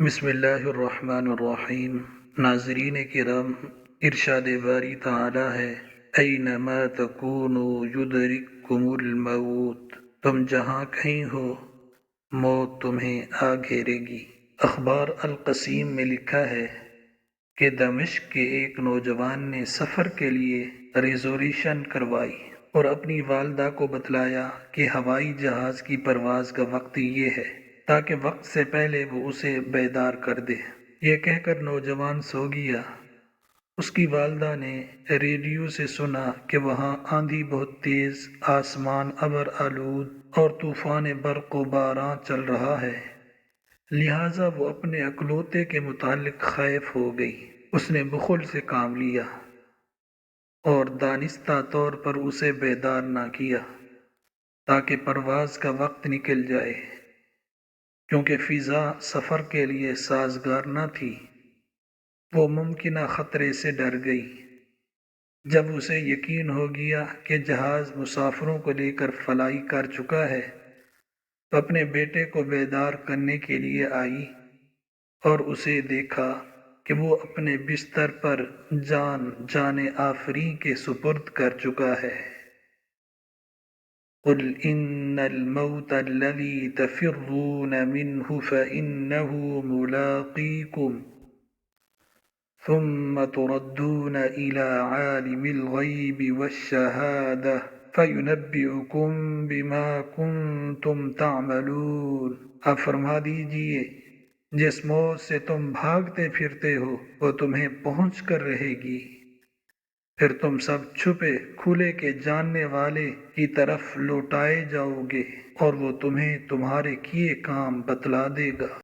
بسم اللہ الرحمن الرحیم۔ ناظرین کرام، ارشاد باری تعالی ہے، اینما تکونوا یدرککم الموت، تم جہاں کہیں ہو موت تمہیں آ گھیرے گی۔ اخبار القسیم میں لکھا ہے کہ دمشق کے ایک نوجوان نے سفر کے لیے ریزرویشن کروائی اور اپنی والدہ کو بتلایا کہ ہوائی جہاز کی پرواز کا وقت یہ ہے، تاکہ وقت سے پہلے وہ اسے بیدار کر دے۔ یہ کہہ کر نوجوان سو گیا۔ اس کی والدہ نے ریڈیو سے سنا کہ وہاں آندھی بہت تیز، آسمان ابر آلود اور طوفان برق و باران چل رہا ہے، لہٰذا وہ اپنے اکلوتے کے متعلق خائف ہو گئی۔ اس نے بخل سے کام لیا اور دانستہ طور پر اسے بیدار نہ کیا تاکہ پرواز کا وقت نکل جائے۔ کیونکہ فضا سفر کے لیے سازگار نہ تھی، وہ ممکنہ خطرے سے ڈر گئی۔ جب اسے یقین ہو گیا کہ جہاز مسافروں کو لے کر فلائی کر چکا ہے، تو اپنے بیٹے کو بیدار کرنے کے لیے آئی اور اسے دیکھا کہ وہ اپنے بستر پر جان آفریں کے سپرد کر چکا ہے۔ قل ان الموت الذي تفرون منه فإنه ملاقيكم ثم تردون إلى عالم الغيب والشهادة فينبئكم بما كنتم تعملون۔ آپ فرما دیجئے، جس موت سے تم بھاگتے پھرتے ہو وہ تمہیں پہنچ کر رہے گی، پھر تم سب چھپے کھلے کے جاننے والے کی طرف لوٹائے جاؤ گے اور وہ تمہیں تمہارے کیے کام بتلا دے گا۔